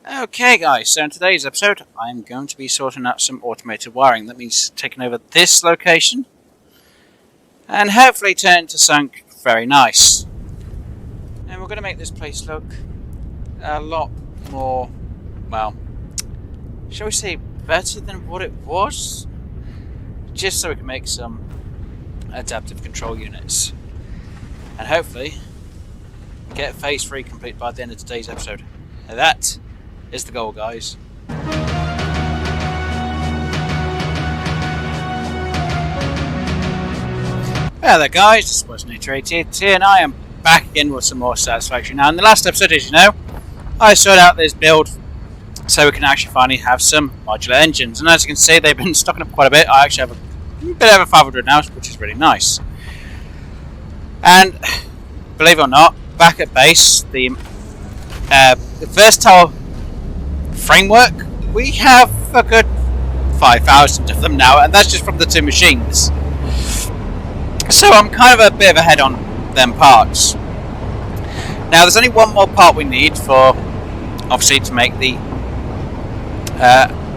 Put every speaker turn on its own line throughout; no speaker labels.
Okay guys, so in today's episode I'm going to be sorting out some automated wiring. That means taking over this location and hopefully turn it into something very nice. And we're going to make this place look a lot more, well, shall we say better than what it was? Just so we can make some adaptive control units. And hopefully get phase 3 complete by the end of today's episode. Now that is the goal, guys. Hello there guys, this was Nature88 here and I am back again with some more Satisfactory. Now in the last episode, as you know, I sorted out this build so we can actually finally have some modular engines, and as you can see they've been stocking up quite a bit. I actually have a bit over 500 now, which is really nice. And believe it or not, back at base, the versatile framework, we have a good 5,000 of them now, and that's just from the two machines. So I'm kind of a bit of ahead on them parts. Now there's only one more part we need for, obviously, to make the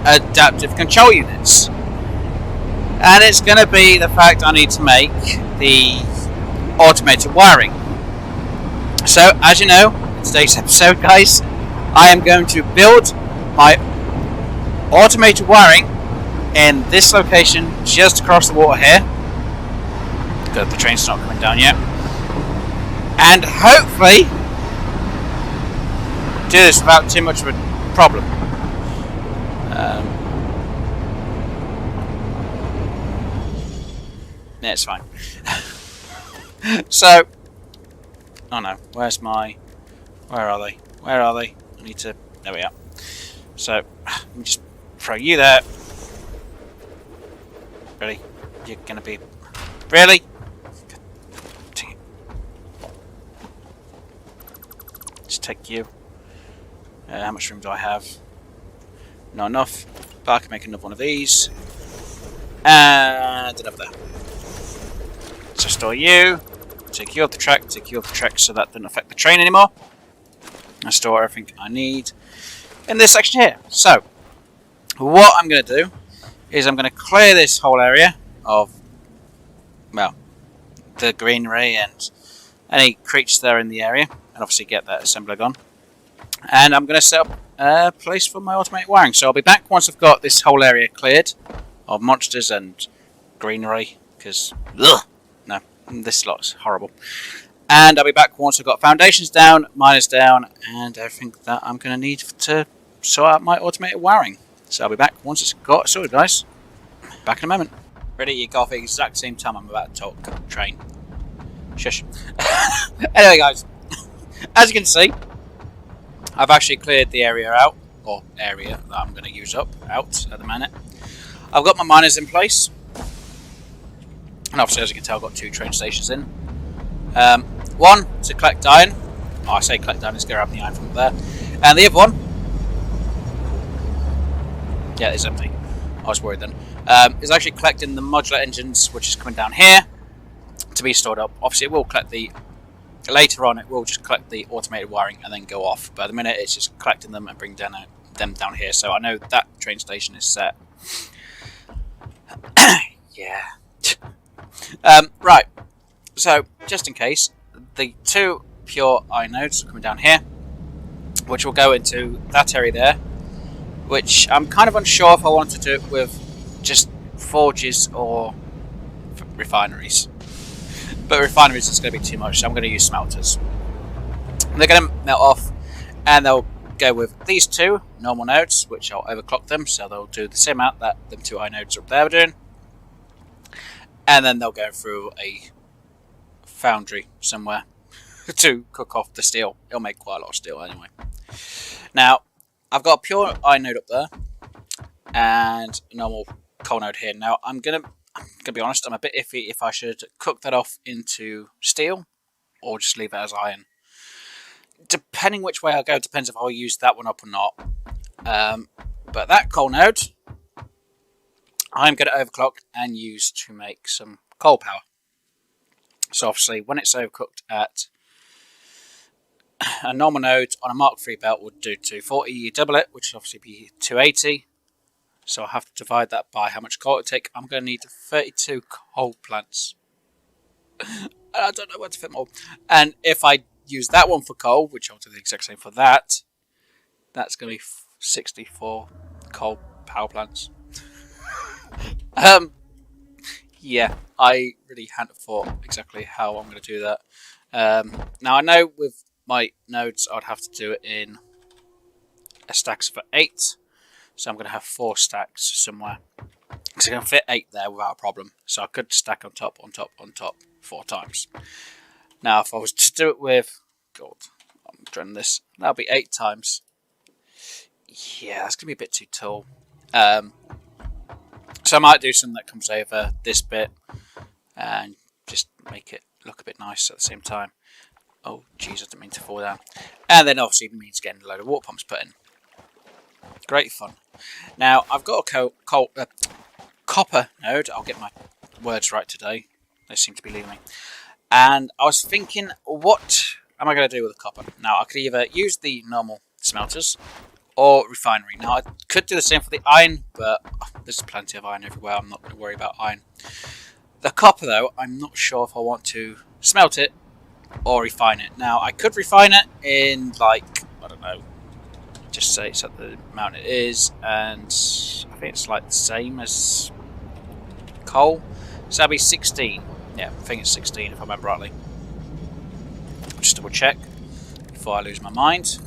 adaptive control units, and it's going to be the fact I need to make the automated wiring. So as you know, in today's episode, guys, I am going to build my automated wiring in this location just across the water here, because the train's not coming down yet, and hopefully do this without too much of a problem. Yeah, it's fine. So, oh no, where are they? Where are they? I need to, there we are. So, let me just throw you there. Really? You're gonna be, really? Just take you. How much room do I have? Not enough, but I can make another one of these. And another there. So store you, take you off the track, so that doesn't affect the train anymore. I store everything I need in this section here. So, what I'm going to do is I'm going to clear this whole area of, well, the greenery and any creatures that are in the area, and obviously get that assembler gone. And I'm going to set up a place for my automated wiring. So I'll be back once I've got this whole area cleared of monsters and greenery, because, ugh, no, this lot's horrible. And I'll be back once I've got foundations down, miners down, and everything that I'm going to need to sort out my automated wiring. So I'll be back once it's got sorted, guys. Back in a moment. Ready to eat coffee at the exact same time I'm about to talk train. Shush. Anyway, guys, as you can see, I've actually cleared the area out, or area that I'm going to use out at the minute. I've got my miners in place, and obviously, as you can tell, I've got two train stations in. One to collect iron. Oh, I say collect iron, let's go grab the iron from there. And the other one, yeah, it's empty. I was worried then. Is actually collecting the modular engines, which is coming down here to be stored up. Obviously, it will collect the. Later on, it will just collect the automated wiring and then go off. But at the minute, it's just collecting them and bringing them down here. So I know that train station is set. Yeah. Right. So just in case, the two pure iron nodes are coming down here, which will go into that area there. Which I'm kind of unsure if I want to do it with just forges or refineries. But refineries is going to be too much, so I'm going to use smelters. They're going to melt off, and they'll go with these two normal nodes, which I'll overclock them, so they'll do the same amount that them two iron nodes up there are doing. And then they'll go through a foundry somewhere to cook off the steel. It'll make quite a lot of steel anyway. Now, I've got a pure iron node up there, and a normal coal node here. Now, I'm gonna be honest, I'm a bit iffy if I should cook that off into steel or just leave it as iron. Depending which way I go, depends if I'll use that one up or not. But that coal node, I'm going to overclock and use to make some coal power. So obviously, when it's overcooked at a normal node on a Mark III belt would do 240. You double it, which would obviously be 280. So I have to divide that by how much coal it take. I'm going to need 32 coal plants. I don't know where to fit more. And if I use that one for coal, which I'll do the exact same for that, that's going to be 64 coal power plants. Yeah, I really hadn't thought exactly how I'm going to do that. Now I know with my nodes I'd have to do it in a stacks for 8. So I'm going to have 4 stacks somewhere. So I can fit 8 there without a problem. So I could stack on top, on top, on top 4 times. Now if I was to do it with... God, I'm dreading this. That'll be 8 times. Yeah, that's going to be a bit too tall. So I might do something that comes over this bit. And just make it look a bit nice at the same time. Oh, jeez, I didn't mean to fall down. And then obviously it means getting a load of water pumps put in. Great fun. Now, I've got a copper node. I'll get my words right today. They seem to be leaving me. And I was thinking, what am I going to do with the copper? Now, I could either use the normal smelters or refinery. Now, I could do the same for the iron, but there's plenty of iron everywhere. I'm not going to worry about iron. The copper, though, I'm not sure if I want to smelt it or refine it. Now, I could refine it in, like, I don't know, just say it's at the amount it is, and I think it's like the same as coal. So that'll be 16. Yeah, I think it's 16 if I remember rightly. Just double check before I lose my mind.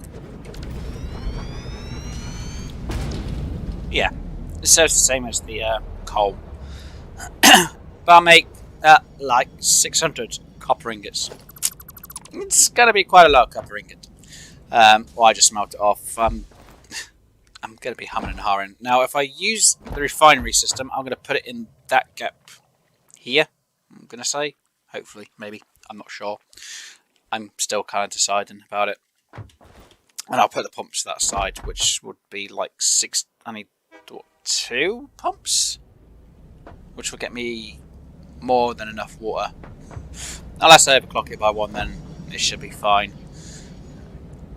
Yeah, so it's the same as the coal. But I'll make like 600 copper ingots. It's going to be quite a lot of copper ingot. Or I just smelt it off. I'm going to be humming and hawing. Now, if I use the refinery system, I'm going to put it in that gap here. I'm going to say. Hopefully, maybe. I'm not sure. I'm still kind of deciding about it. And I'll put the pumps to that side, which would be like 6... I need, what, 2 pumps? Which will get me more than enough water. Unless I overclock it by 1, then it should be fine.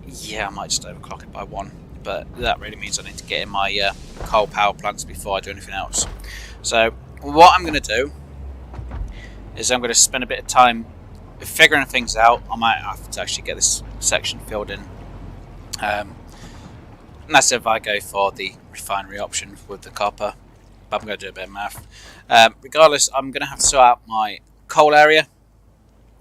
Yeah, I might just overclock it by 1, but that really means I need to get in my coal power plants before I do anything else. So what I'm going to do is I'm going to spend a bit of time figuring things out. I might have to actually get this section filled in. And that's if I go for the refinery option with the copper, but I'm going to do a bit of math. Regardless, I'm going to have to sort out my coal area,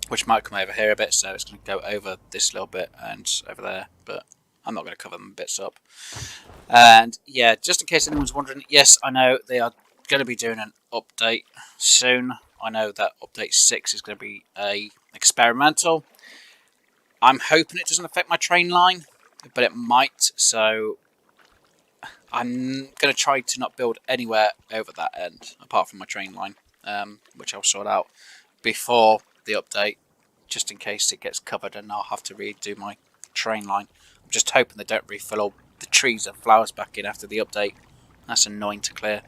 which might come over here a bit, so it's going to go over this little bit and over there, but I'm not going to cover them bits up. And yeah, just in case anyone's wondering, yes, I know they are going to be doing an update soon. I know that update 6 is going to be a experimental. I'm hoping it doesn't affect my train line, but it might, so I'm going to try to not build anywhere over that end, apart from my train line, which I'll sort out before the update, just in case it gets covered and I'll have to redo my train line. I'm just hoping they don't refill all the trees and flowers back in after the update. That's annoying to clear.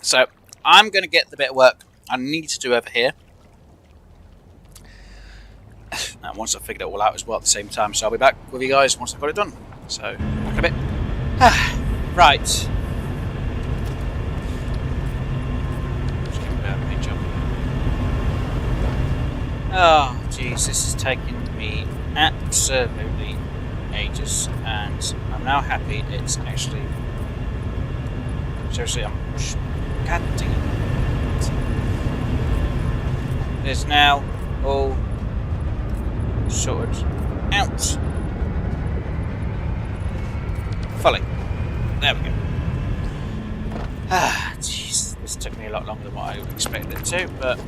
So I'm going to get the bit of work I need to do over here. And once I've figured it all out as well at the same time, so I'll be back with you guys once I've got it done. So, back in a bit. Right. Just give me a bit of a pinch up. Oh, jeez, this is taking me absolutely ages, and I'm now happy it's actually... Seriously, I'm... God dang it. It is now all sorted out. Fully. There we go. Ah, jeez, this took me a lot longer than what I expected it to, but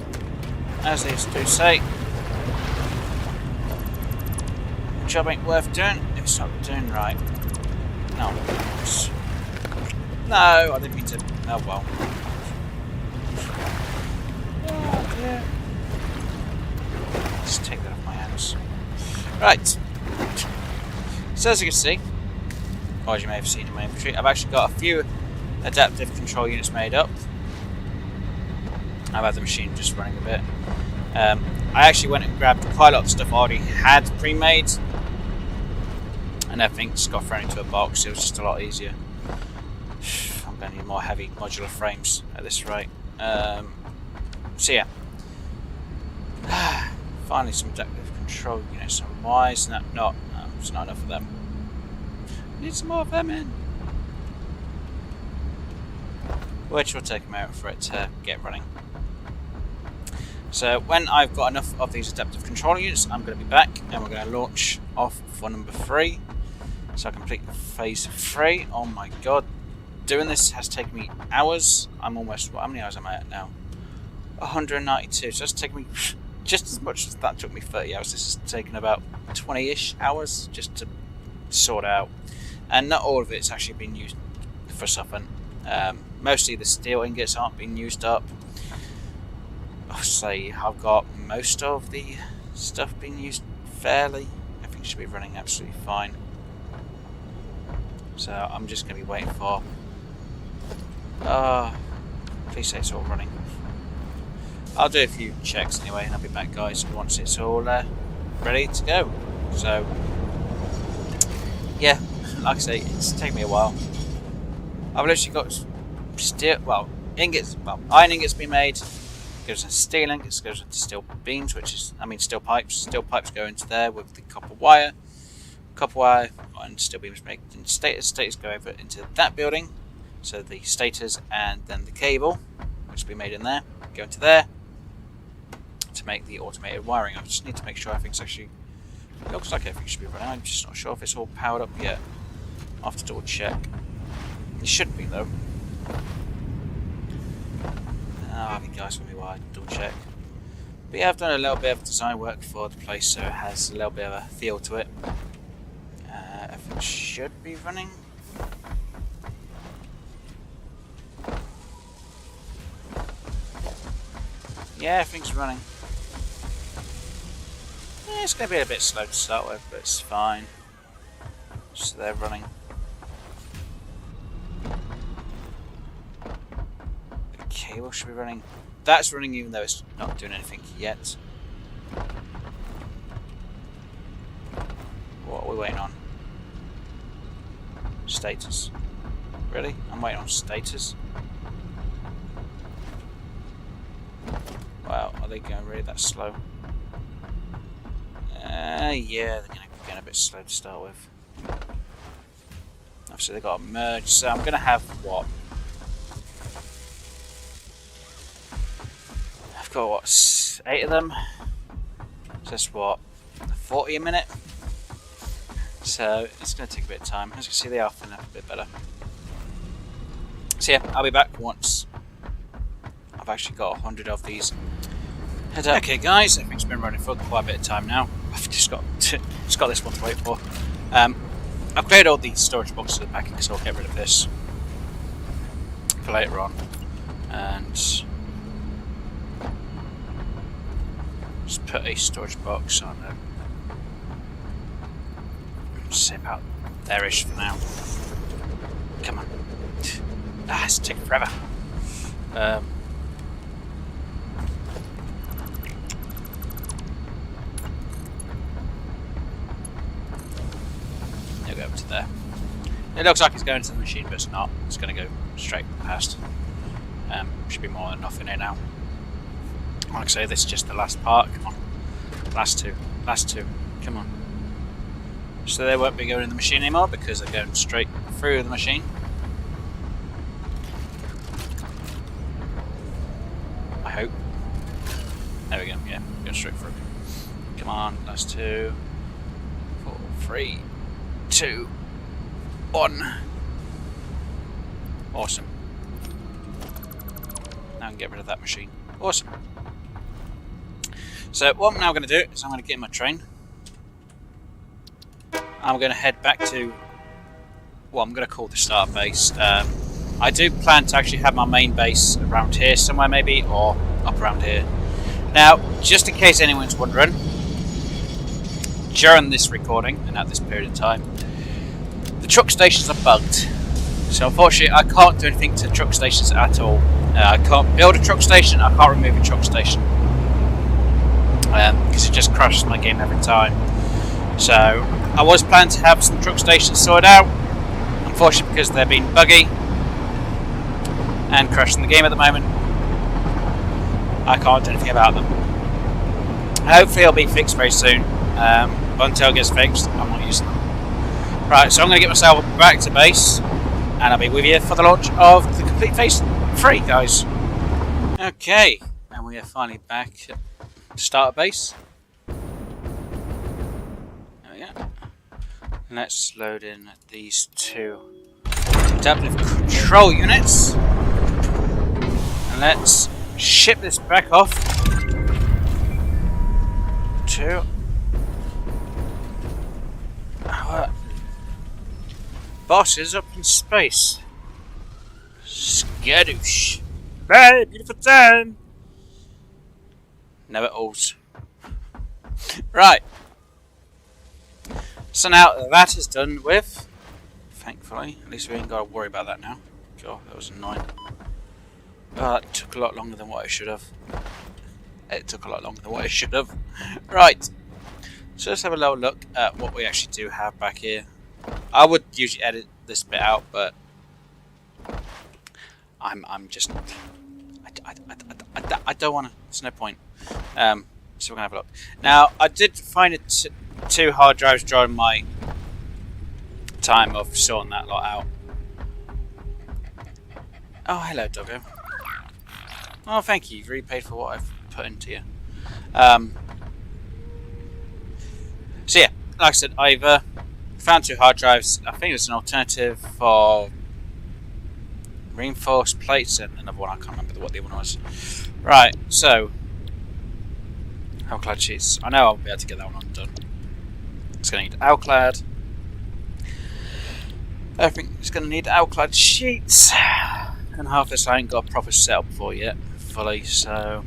as they do say, job ain't worth doing if it's not doing right. No. No, I didn't mean to. Oh well. Oh dear. Let's take that off my hands. Right. So as you can see, or as you may have seen in my inventory, I've actually got a few adaptive control units made up. I've had the machine just running a bit. I actually went and grabbed quite a lot of stuff I already had pre-made, and everything just got thrown into a box. It was just a lot easier. I'm going to need more heavy modular frames at this rate. So yeah, finally some adaptive control units. And why is that not? No, there's not enough of them. Need some more of them in. Which will take a moment for it to get running. So when I've got enough of these adaptive control units, I'm going to be back and we're going to launch off for number 3. So I complete phase 3. Oh my god, doing this has taken me hours. I'm almost, how many hours am I at now? 192. So that's taken me just as much as that took me 30 hours. This has taken about 20-ish hours just to sort out. And not all of it's actually been used for something. Mostly the steel ingots aren't being used up. I'll say I've got most of the stuff being used fairly. Everything should be running absolutely fine. So I'm just going to be waiting for... please say it's all running. I'll do a few checks anyway and I'll be back, guys, once it's all ready to go. So yeah, like I say, it's taken me a while. I've literally got steel, ingots, iron ingots being made. Goes into steel ingots, goes into steel beams, steel pipes. Steel pipes go into there with the copper wire. Copper wire and steel beams make into stators. Stators go over into that building. So the stators and then the cable, which will be made in there, go into there to make the automated wiring. I just need to make sure everything's actually. It looks like everything should be running. I'm just not sure if it's all powered up yet. I'll have to double check. It should be though. I'll be guys with me while I double check. But yeah, I've done a little bit of design work for the place, so it has a little bit of a feel to it. Everything should be running. Yeah, everything's running. Yeah, it's going to be a bit slow to start with, but it's fine. So they're running. The cable should be running. That's running even though it's not doing anything yet. What are we waiting on? Status. Really? I'm waiting on status. Wow, are they going really that slow? Yeah, they're going to be getting a bit slow to start with. Obviously they've got to merge, so I'm going to have what? I've got what, 8 of them? So that's what, 40 a minute? So it's going to take a bit of time. As you can see, they are filling up a bit better. So yeah, I'll be back once I've actually got 100 of these. Okay guys, everything's been running for quite a bit of time now. I've just got this one to wait for. I've created all the storage boxes in the packing, so I'll get rid of this for later on. And just put a storage box on there. Zip out there-ish for now. Come on. It's taking forever. They'll go up to there. It looks like it's going to the machine, but it's not. It's going to go straight past. Should be more than enough in here now. Like I say, this is just the last part. Come on. Last two. Come on. So they won't be going in the machine anymore because they're going straight through the machine. I hope. There we go, yeah, going straight through. Come on, last 2, 4, 3, 2, 1. Awesome. Now I can get rid of that machine. Awesome. So what I'm now going to do is I'm going to get in my train. I'm going to head back to what I'm going to call the start base. I do plan to actually have my main base around here somewhere maybe, or up around here. Now, just in case anyone's wondering, during this recording and at this period of time, the truck stations are bugged. So unfortunately I can't do anything to truck stations at all. I can't build a truck station, I can't remove a truck station. because it just crashes my game every time. So I was planning to have some truck stations sorted out. Unfortunately, because they're being buggy and crashing the game at the moment, I can't do anything about them. Hopefully it'll be fixed very soon, but until it gets fixed, I'm not using them. Right, so I'm going to get myself back to base, and I'll be with you for the launch of the complete phase 3, guys. Okay, and we are finally back at the start of base. There we go. Let's load in these 2 adaptive control units, and let's ship this back off to our bosses up in space. Skadoosh. Bye, beautiful time. Never alls. Right. So now that is done with, thankfully. At least we ain't got to worry about that now. God, that was annoying. Oh, that took a lot longer than what I should have. It took a lot longer than what I should have. Right. So let's have a little look at what we actually do have back here. I would usually edit this bit out, but I'm just I don't want to. There's no point. So we're gonna have a look. Now I did find it 2 hard drives during my time of sorting that lot out. Oh, hello, doggo. Oh, thank you. You've repaid for what I've put into you. So yeah, like I said, I've found 2 hard drives. I think it's an alternative for reinforced plates and another one. I can't remember what the other one was. Right, so Alclad sheets. I know I'll be able to get that one undone. It's going to need Alclad. Everything's going to need Alclad sheets. And half this I ain't got a proper setup for yet, fully, so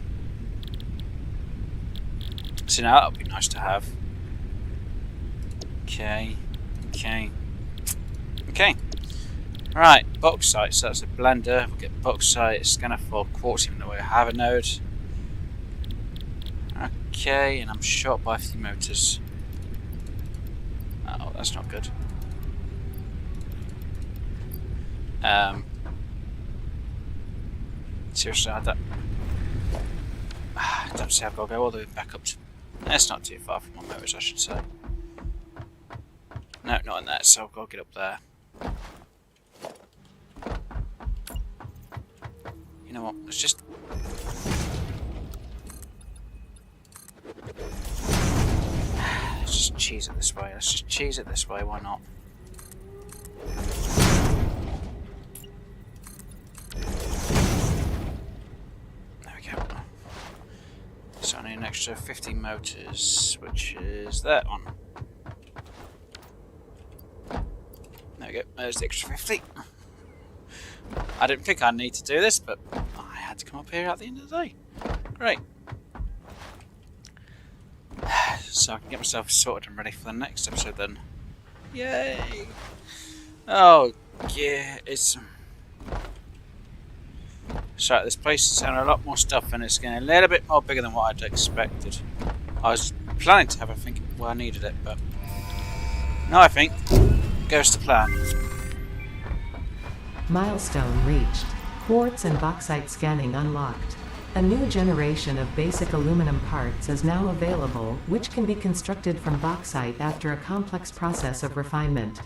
now that would be nice to have. Okay. Right, bauxite, so that's a blender. We'll get bauxite, scanner for quartz, even though I have a node. Okay, and I'm short by a few motors. Oh, that's not good. Seriously, I don't see I've got to go all the way back up to... That's not too far from my motors, I should say. No, not in that, so I've got to get up there. You know what, let's just... Let's just cheese it this way. Why not? There we go. So I need an extra 50 motors, which is that one. There we go, there's the extra 50. I didn't think I'd need to do this, but I had to come up here at the end of the day. Great. So I can get myself sorted and ready for the next episode then. Yay! Oh, yeah, it's... So this place is having a lot more stuff and it's getting a little bit more bigger than what I'd expected. I was planning to have everything where I needed it, but... now I think it goes to plan.
Milestone reached. Quartz and bauxite scanning unlocked. A new generation of basic aluminum parts is now available, which can be constructed from bauxite after a complex process of refinement.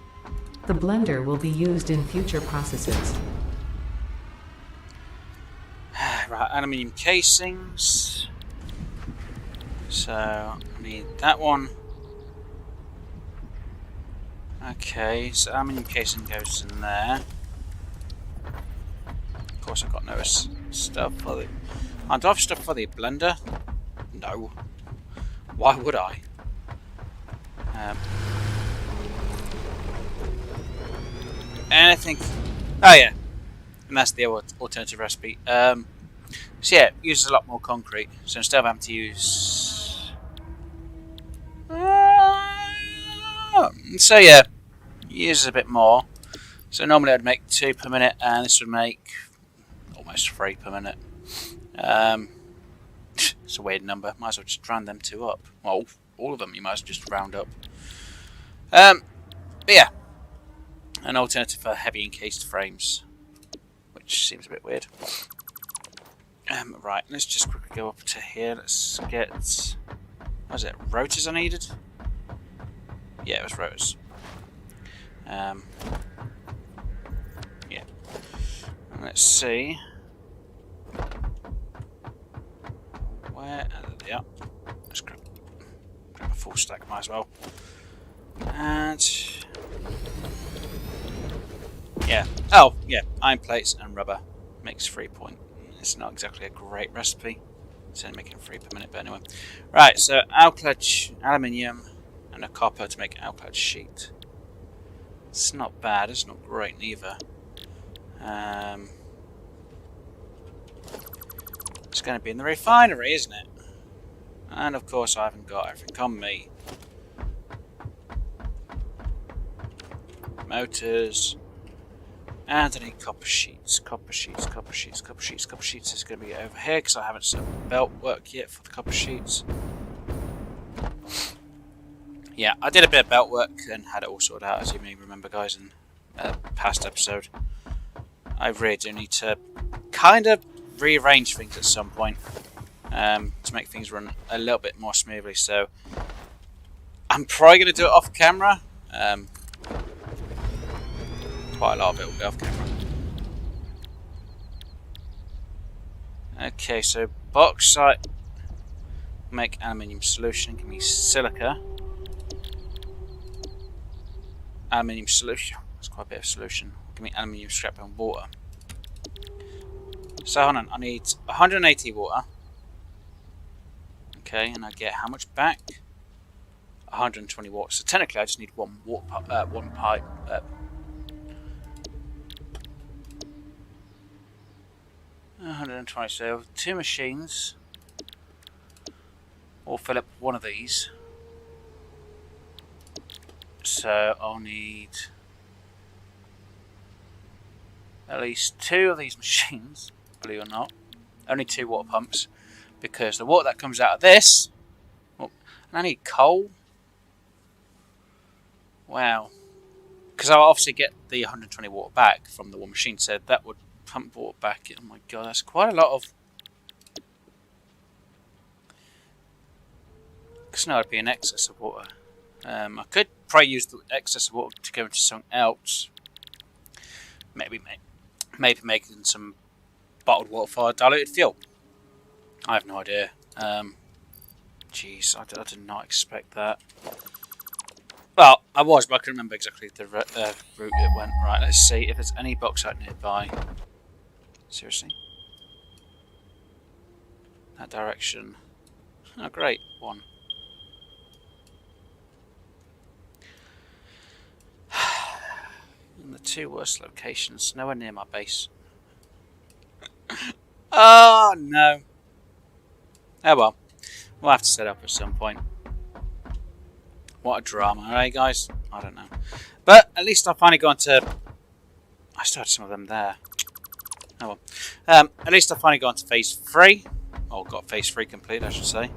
The blender will be used in future processes.
Right, aluminium casings. So, I need that one. Okay, so aluminium casing goes in there. Of course, I've got no stuff for the... I do I have stuff for the blender? No. Why would I? Anything... Oh yeah. And that's the alternative recipe. So yeah, it uses a lot more concrete. So instead of having to use... so yeah, it uses a bit more. So normally I'd make 2 per minute, and this would make almost 3 per minute. It's a weird number. Might as well just round them two up. Well, all of them you might as well just round up. But yeah, an alternative for heavy encased frames, which seems a bit weird. Right, let's just quickly go up to here. Let's get... what was it? Rotors I needed? Yeah, it was rotors. Yeah. Let's see. Where? Yeah. Let's grab a full stack, might as well. And... yeah. Oh, yeah. Iron plates and rubber makes 3 point. It's not exactly a great recipe. It's only making 3 per minute, but anyway. Right, so alclad aluminium and a copper to make alclad sheet. It's not bad, it's not great neither. It's going to be in the refinery, isn't it? And of course I haven't got everything on me. Motors. And I need copper sheets. Copper sheets, copper sheets, copper sheets, copper sheets is going to be over here because I haven't set up belt work yet for the copper sheets. Yeah, I did a bit of belt work and had it all sorted out, as you may remember, guys, in a past episode. I really do need to kind of rearrange things at some point to make things run a little bit more smoothly. So I'm probably going to do it off camera. Quite a lot of it will go off camera. Okay, so bauxite, make aluminium solution, give me silica. Aluminium solution, that's quite a bit of solution. Give me aluminium scrap and water. So hold on, I need 180 water. Okay, and I get how much back? 120 water. So technically I just need one pipe. 120, so 2 machines will fill up one of these. So I'll need at least 2 of these machines, believe it or not. Only 2 water pumps, because the water that comes out of this... oh, and I need coal. Wow. Because I'll obviously get the 120 water back from the one machine, so that would pump water back. Oh my god, that's quite a lot of... because now it'd be an excess of water. I could probably use the excess of water to go into something else. Maybe making some bottled water for diluted fuel. I have no idea. Jeez, I did not expect that. Well, I was, but I couldn't remember exactly the route it went. Right, let's see if there's any bauxite nearby. Seriously? That direction. Oh, great. 1. In the 2 worst locations, nowhere near my base. Oh, no. Oh, well. We'll have to set up at some point. What a drama, alright, guys? I don't know. But at least I finally got to... I still had some of them there. Oh well. At least I finally got into phase 3. Or got phase 3 complete, I should say.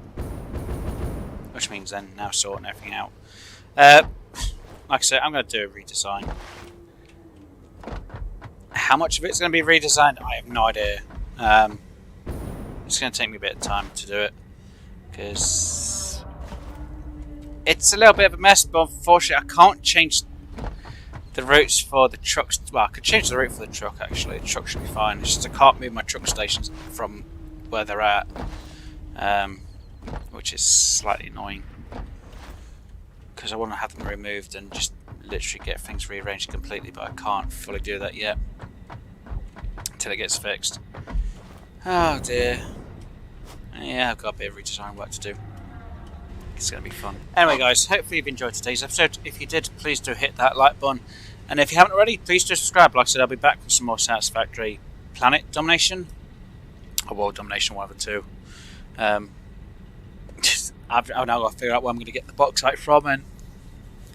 Which means then now sorting everything out. Like I said, I'm going to do a redesign. How much of it's going to be redesigned, I have no idea. It's going to take me a bit of time to do it. Because it's a little bit of a mess, but unfortunately I can't change the routes for the trucks. Well, I could change the route for the truck actually. The truck should be fine. It's just I can't move my truck stations from where they're at, which is slightly annoying. Because I want to have them removed and just literally get things rearranged completely, but I can't fully do that yet until it gets fixed. Oh dear. Yeah, I've got a bit of redesign work to do. It's going to be fun. Anyway guys, hopefully you've enjoyed today's episode. If you did, please do hit that like button. And if you haven't already, please do subscribe. Like I said, I'll be back with some more Satisfactory Planet Domination. Or World Domination, one of the two. I've now got to figure out where I'm going to get the bauxite from. And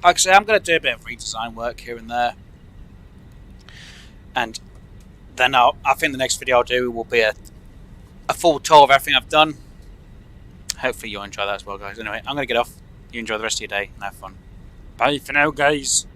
like I said, I'm going to do a bit of redesign work here and there. And then I think the next video I'll do will be a full tour of everything I've done. Hopefully you'll enjoy that as well, guys. Anyway, I'm going to get off. You enjoy the rest of your day and have fun. Bye for now, guys.